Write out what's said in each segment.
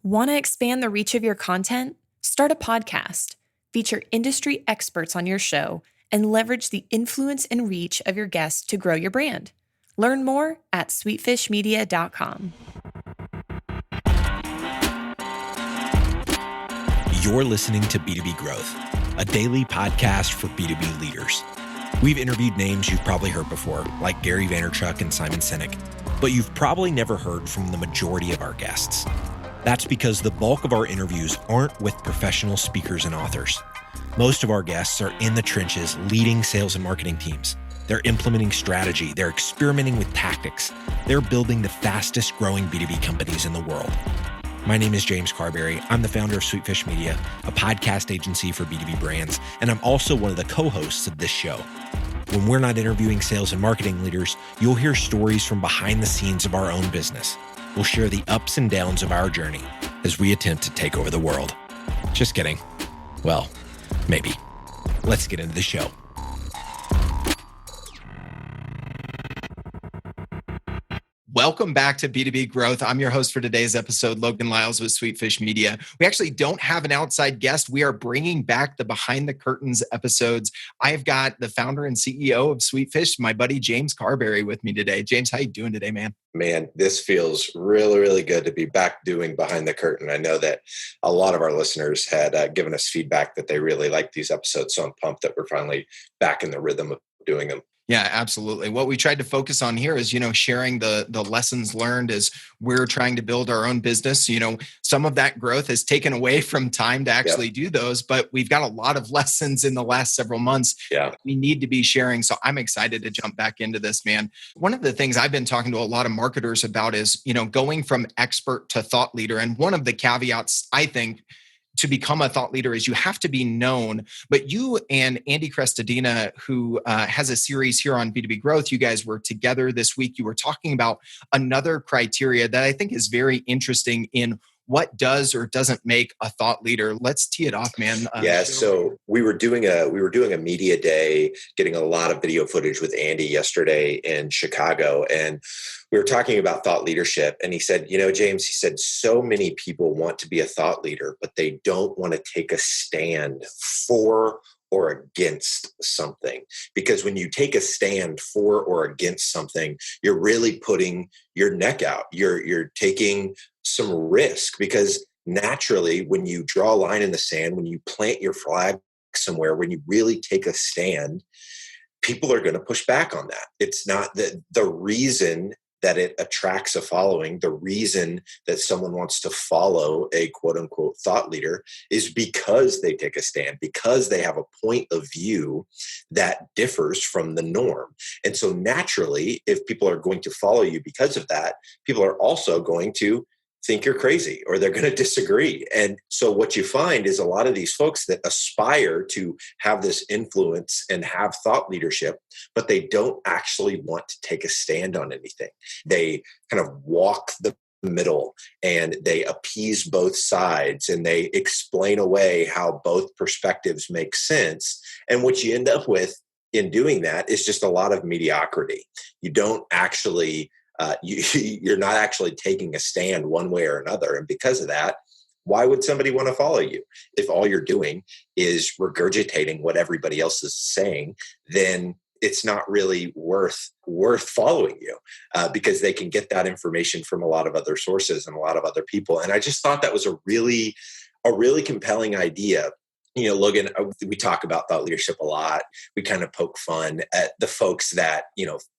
Want to expand the reach of your content? Start a podcast. Feature industry experts on your show and leverage the influence and reach of your guests to grow your brand. Learn more at sweetfishmedia.com. You're listening to B2B Growth, a daily podcast for B2B leaders. We've interviewed names you've probably heard before, like Gary Vaynerchuk and Simon Sinek, but you've probably never heard from the majority of our guests. That's because the bulk of our interviews aren't with professional speakers and authors. Most of our guests are in the trenches leading sales and marketing teams. They're implementing strategy. They're experimenting with tactics. They're building the fastest growing B2B companies in the world. My name is James Carberry. I'm the founder of Sweetfish Media, a podcast agency for B2B brands, and I'm also one of the co-hosts of this show. When we're not interviewing sales and marketing leaders, you'll hear stories from behind the scenes of our own business. We'll share the ups and downs of our journey as we attempt to take over the world. Just kidding. Well, maybe. Let's get into the show. Welcome back to B2B Growth. I'm your host for today's episode, Logan Lyles with Sweetfish Media. We actually don't have an outside guest. We are bringing back the behind the curtains episodes. I've got the founder and CEO of Sweetfish, my buddy James Carberry, with me today. James, how you doing today, man? Man, this feels really, really good to be back doing behind the curtain. I know that a lot of our listeners had given us feedback that they really liked these episodes, so I'm pumped that we're finally back in the rhythm of doing them. Yeah, absolutely. What we tried to focus on here is, sharing the lessons learned as we're trying to build our own business. Some of that growth has taken away from time to actually do those, but we've got a lot of lessons in the last several months that we need to be sharing. So I'm excited to jump back into this, man. One of the things I've been talking to a lot of marketers about is, going from expert to thought leader. And one of the caveats, I think, to become a thought leader is you have to be known. But you and Andy Crestodina, who has a series here on B2B Growth, you guys were together this week. You were talking about another criteria that I think is very interesting in what does or doesn't make a thought leader. Let's tee it off, man. So we were doing a media day, getting a lot of video footage with Andy yesterday in Chicago, and we were talking about thought leadership. And he said, James, he said, so many people want to be a thought leader, but they don't want to take a stand for or against something. Because when you take a stand for or against something, you're really putting your neck out. You're taking some risk, because naturally, when you draw a line in the sand, when you plant your flag somewhere, when you really take a stand, people are going to push back on that. It's not the reason that it attracts a following, the reason that someone wants to follow a quote unquote thought leader is because they take a stand, because they have a point of view that differs from the norm. And so naturally, if people are going to follow you because of that, people are also going to think you're crazy, or they're going to disagree. And so what you find is a lot of these folks that aspire to have this influence and have thought leadership, but they don't actually want to take a stand on anything. They kind of walk the middle and they appease both sides and they explain away how both perspectives make sense. And what you end up with in doing that is just a lot of mediocrity. You don't actually you're not actually taking a stand one way or another. And because of that, why would somebody want to follow you? If all you're doing is regurgitating what everybody else is saying, then it's not really worth following you because they can get that information from a lot of other sources and a lot of other people. And I just thought that was a really compelling idea. Logan, we talk about thought leadership a lot. We kind of poke fun at the folks that,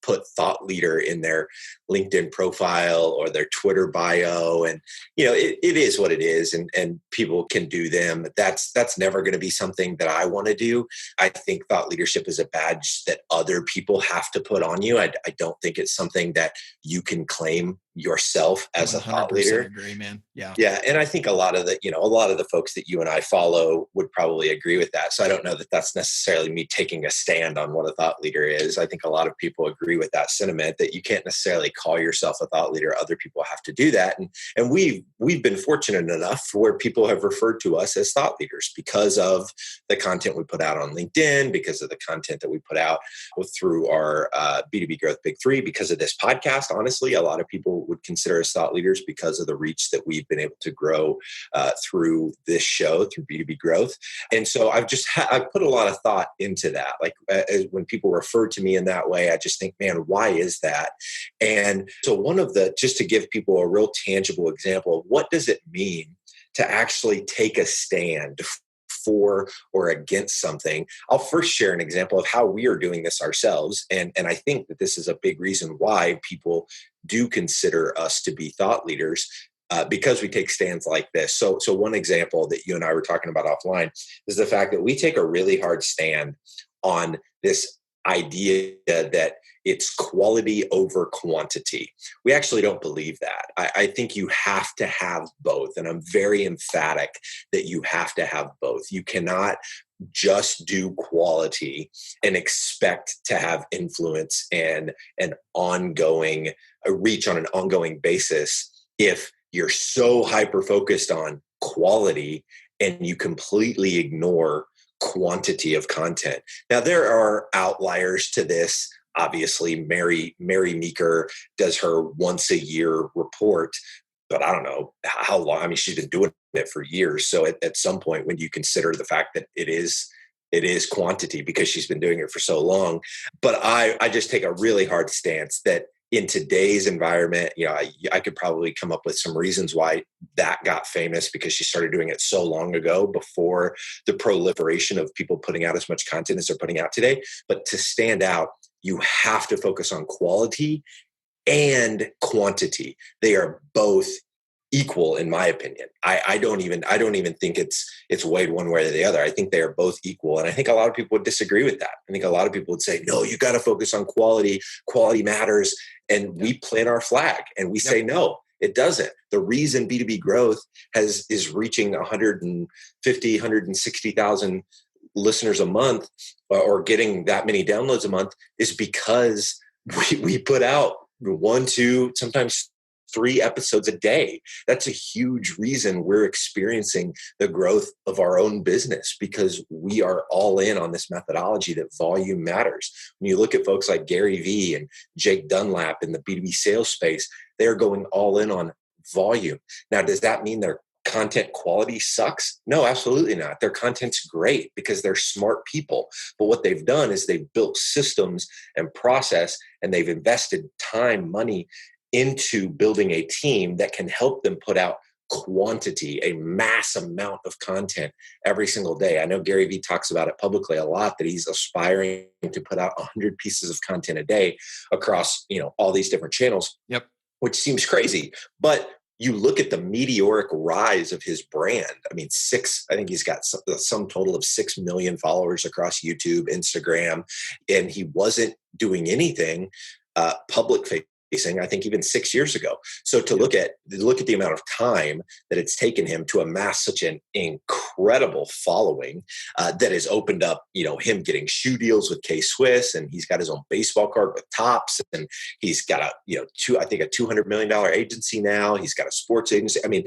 put thought leader in their LinkedIn profile or their Twitter bio. And, it is what it is. And people can do them. That's never going to be something that I want to do. I think thought leadership is a badge that other people have to put on you. I don't think it's something that you can claim yourself as a thought leader. Agree, man. Yeah. Yeah. And I think a lot of the folks that you and I follow would probably agree with that. So I don't know that that's necessarily me taking a stand on what a thought leader is. I think a lot of people agree with that sentiment that you can't necessarily call yourself a thought leader. Other people have to do that. And we've been fortunate enough where people have referred to us as thought leaders because of the content we put out on LinkedIn, because of the content that we put out through our B2B Growth Big Three, because of this podcast. Honestly, a lot of people would consider us thought leaders because of the reach that we've been able to grow through this show, through B2B Growth. And so I've put a lot of thought into that. Like when people refer to me in that way, I just think, man, why is that? And so just to give people a real tangible example of what does it mean to actually take a stand for or against something, I'll first share an example of how we are doing this ourselves. And I think that this is a big reason why people do consider us to be thought leaders, because we take stands like this. So one example that you and I were talking about offline is the fact that we take a really hard stand on this idea that it's quality over quantity. We actually don't believe that. I think you have to have both. And I'm very emphatic that you have to have both. You cannot just do quality and expect to have influence and an ongoing reach on an ongoing basis if you're so hyper-focused on quality and you completely ignore quantity of content. Now, there are outliers to this. Obviously, Mary Meeker does her once a year report, but I don't know how long. I mean, she's been doing it for years. So at some point, when you consider the fact that it is quantity because she's been doing it for so long, but I just take a really hard stance that in today's environment, I could probably come up with some reasons why that got famous because she started doing it so long ago before the proliferation of people putting out as much content as they're putting out today. But to stand out, you have to focus on quality and quantity. They are both equal, in my opinion. I don't even think it's weighed one way or the other. I think they are both equal. And I think a lot of people would disagree with that. I think a lot of people would say, no, you got to focus on quality. Quality matters. And we plant our flag and we say, no, it doesn't. The reason B2B Growth is reaching 150, 160,000 listeners a month or getting that many downloads a month is because we put out 1, 2, sometimes 3 episodes a day. That's a huge reason we're experiencing the growth of our own business because we are all in on this methodology that volume matters. When you look at folks like Gary Vee and Jake Dunlap in the B2B sales space, they're going all in on volume. Now, does that mean their content quality sucks? No, absolutely not. Their content's great because they're smart people. But what they've done is they've built systems and process, and they've invested time, money into building a team that can help them put out quantity, a mass amount of content every single day. I know Gary Vee talks about it publicly a lot, that he's aspiring to put out 100 pieces of content a day across, all these different channels. Yep. Which seems crazy, but you look at the meteoric rise of his brand. I mean, I think he's got some total of 6 million followers across YouTube, Instagram, and he wasn't doing anything public facing, I think even 6 years ago. So to look at the amount of time that it's taken him to amass such an incredible following that has opened up, him getting shoe deals with K-Swiss, and he's got his own baseball card with Topps, and he's got a $200 million agency now. He's got a sports agency. I mean,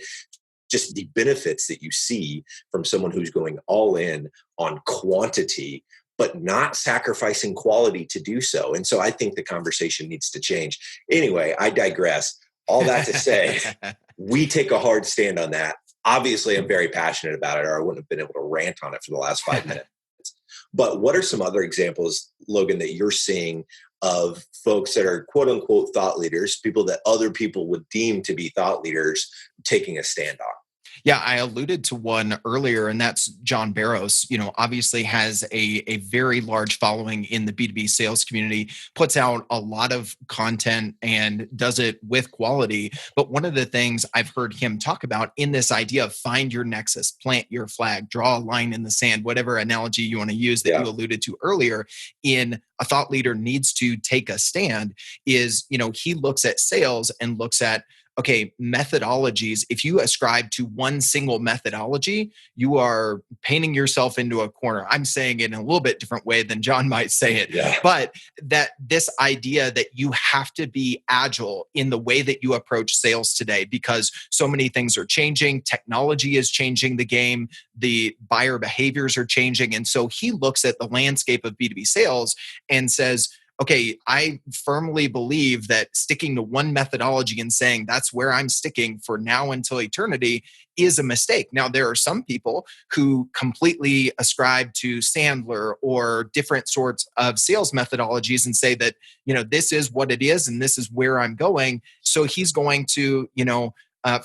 just the benefits that you see from someone who's going all in on quantity but not sacrificing quality to do so. And so I think the conversation needs to change. Anyway, I digress. All that to say, we take a hard stand on that. Obviously, I'm very passionate about it, or I wouldn't have been able to rant on it for the last 5 minutes. But what are some other examples, Logan, that you're seeing of folks that are quote unquote thought leaders, people that other people would deem to be thought leaders, taking a stand on? Yeah, I alluded to one earlier, and that's John Barrows. Obviously has a very large following in the B2B sales community, puts out a lot of content and does it with quality. But one of the things I've heard him talk about in this idea of find your nexus, plant your flag, draw a line in the sand, whatever analogy you want to use that you alluded to earlier, in a thought leader needs to take a stand is, he looks at sales and looks at, okay, methodologies. If you ascribe to one single methodology, you are painting yourself into a corner. I'm saying it in a little bit different way than John might say it, but that this idea that you have to be agile in the way that you approach sales today, because so many things are changing. Technology is changing the game. The buyer behaviors are changing. And so he looks at the landscape of B2B sales and says, okay, I firmly believe that sticking to one methodology and saying that's where I'm sticking for now until eternity is a mistake. Now, there are some people who completely ascribe to Sandler or different sorts of sales methodologies and say that, this is what it is and this is where I'm going. So he's going to,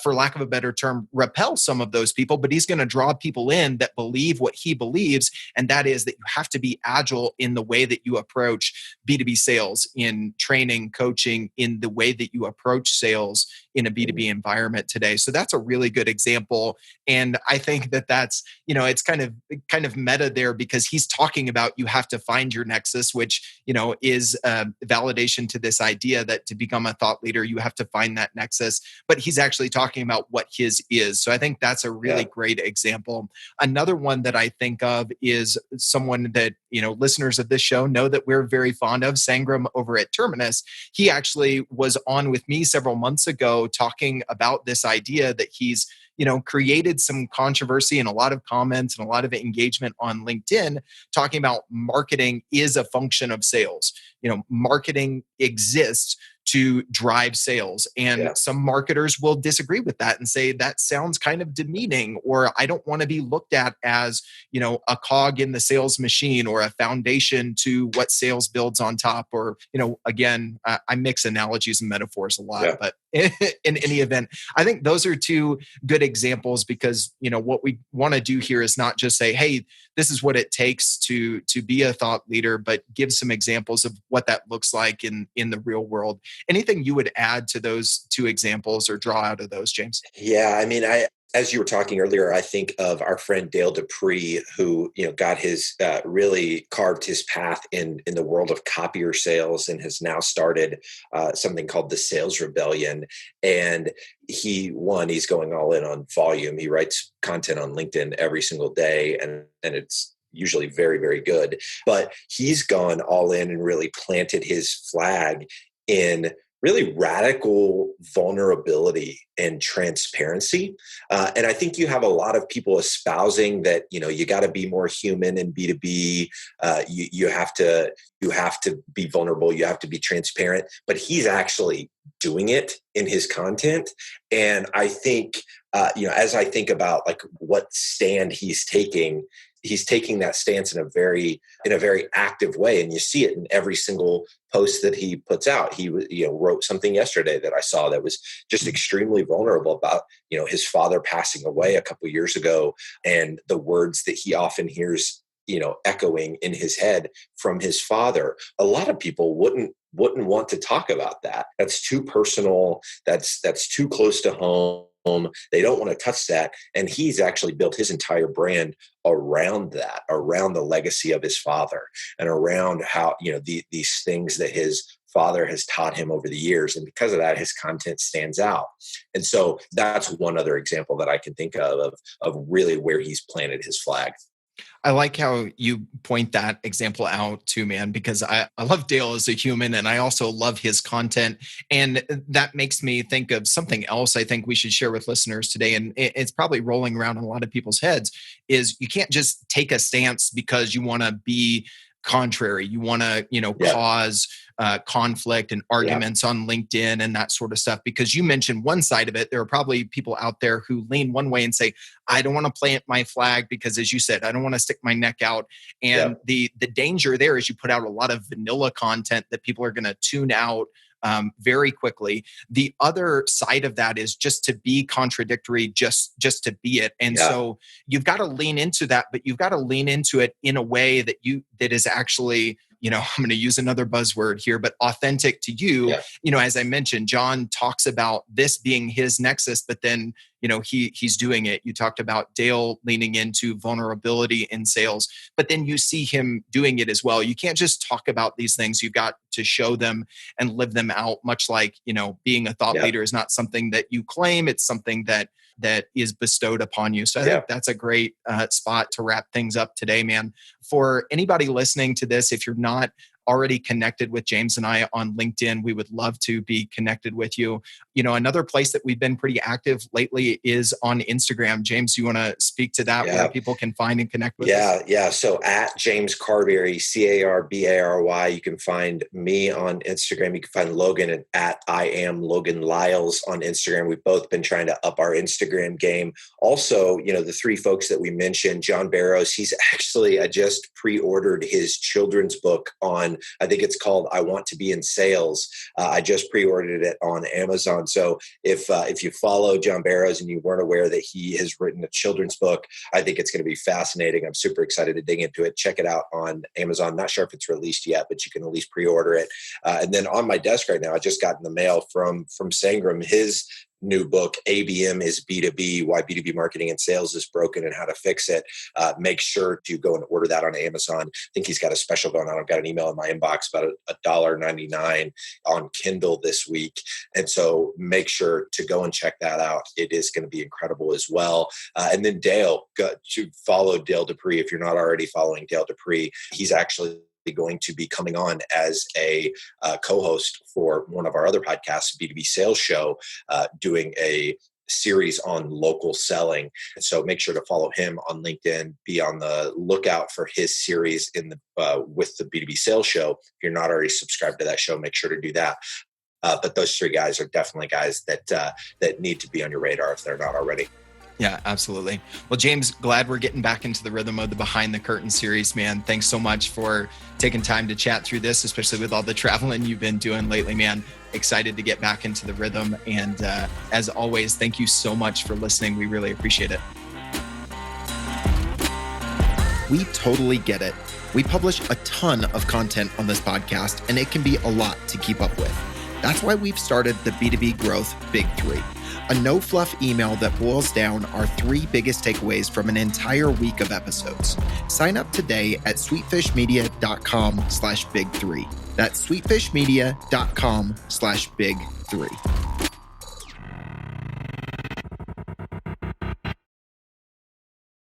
for lack of a better term, repel some of those people, but he's going to draw people in that believe what he believes. And that is that you have to be agile in the way that you approach B2B sales, in training, coaching, in the way that you approach sales in a B2B environment today. So that's a really good example. And I think that that's, it's kind of meta there, because he's talking about you have to find your nexus, which, is validation to this idea that to become a thought leader, you have to find that nexus. But he's actually talking about what his is. So I think that's a really great example. Another one that I think of is someone that, listeners of this show know that we're very fond of, Sangram over at Terminus. He actually was on with me several months ago talking about this idea that he's created some controversy and a lot of comments and a lot of engagement on LinkedIn, talking about marketing is a function of sales. Marketing exists to drive sales. And some marketers will disagree with that and say that sounds kind of demeaning, or I don't want to be looked at as, a cog in the sales machine or a foundation to what sales builds on top. Or, again, I mix analogies and metaphors a lot, but in any event, I think those are two good examples, because, what we want to do here is not just say, hey, this is what it takes to be a thought leader, but give some examples of what that looks like in the real world. Anything you would add to those two examples or draw out of those, James? Yeah, I mean, as you were talking earlier, I think of our friend Dale Dupree, who got his really carved his path in the world of copier sales, and has now started something called the Sales Rebellion. And he's going all in on volume. He writes content on LinkedIn every single day, and it's usually very, very good. But he's gone all in and really planted his flag in really radical vulnerability and transparency. And I think you have a lot of people espousing that, you got to be more human in B2B. You have to be vulnerable. You have to be transparent. But he's actually doing it in his content. And I think, as I think about like what stand he's taking that stance in a very active way. And you see it in every single post that he puts out. He wrote something yesterday that I saw that was just extremely vulnerable about, his father passing away a couple of years ago, and the words that he often hears, echoing in his head from his father. A lot of people wouldn't want to talk about that. That's too personal. That's too close to home. They don't want to touch that. And he's actually built his entire brand around that, around the legacy of his father, and around how, these things that his father has taught him over the years. And because of that, his content stands out. And so that's one other example that I can think of really where he's planted his flag. I like how you point that example out too, man, because I love Dale as a human, and I also love his content. And that makes me think of something else I think we should share with listeners today. And it's probably rolling around in a lot of people's heads, is you can't just take a stance because you want to be contrary. You want to, cause conflict and arguments on LinkedIn and that sort of stuff. Because you mentioned one side of it. There are probably people out there who lean one way and say, I don't want to plant my flag because, as you said, I don't want to stick my neck out. And the danger there is you put out a lot of vanilla content that people are going to tune out very quickly. The other side of that is just to be contradictory, just to be it. And so you've got to lean into that, but you've got to lean into it in a way that is actually, I'm going to use another buzzword here, but authentic to you. As I mentioned, John talks about this being his nexus, but then, he's doing it. You talked about Dale leaning into vulnerability in sales, but then you see him doing it as well. You can't just talk about these things. You've got to show them and live them out, much like, being a thought leader is not something that you claim. It's something that is bestowed upon you. So I think that's a great spot to wrap things up today, man. For anybody listening to this, if you're not already connected with James and I on LinkedIn, we would love to be connected with you. Another place that we've been pretty active lately is on Instagram. James, you want to speak to that, where people can find and connect with us? Yeah. So at James Carbary, Carbary, you can find me on Instagram. You can find Logan at I am Logan Lyles on Instagram. We've both been trying to up our Instagram game. Also, the three folks that we mentioned, John Barrows, he's actually, I just pre-ordered his children's book on, I think it's called I Want to Be in Sales. I just pre-ordered it on Amazon. So if you follow John Barrows and you weren't aware that he has written a children's book, I think it's going to be fascinating. I'm super excited to dig into it. Check it out on Amazon. Not sure if it's released yet, but you can at least pre-order it. And then on my desk right now, I just got in the mail from Sangram his new book, ABM is B2B, Why B2B Marketing and Sales is Broken and How to Fix It. Make sure to go and order that on Amazon. I think he's got a special going on. I've got an email in my inbox about $1.99 on Kindle this week. And so make sure to go and check that out. It is going to be incredible as well. And then Dale, to follow Dale Dupree if you're not already following Dale Dupree. He's actually going to be coming on as a co-host for one of our other podcasts, B2B Sales Show, doing a series on local selling. And so make sure to follow him on LinkedIn. Be on the lookout for his series in the with the B2B Sales Show. If you're not already subscribed to that show, make sure to do that. But those three guys are definitely guys that need to be on your radar if they're not already. Yeah, absolutely. Well, James, glad we're getting back into the rhythm of the Behind the Curtain series, man. Thanks so much for taking time to chat through this, especially with all the traveling you've been doing lately, man. Excited to get back into the rhythm. And as always, thank you so much for listening. We really appreciate it. We totally get it. We publish a ton of content on this podcast, and it can be a lot to keep up with. That's why we've started the B2B Growth Big Three, a no-fluff email that boils down our 3 biggest takeaways from an entire week of episodes. Sign up today at sweetfishmedia.com/big3. That's sweetfishmedia.com/big3.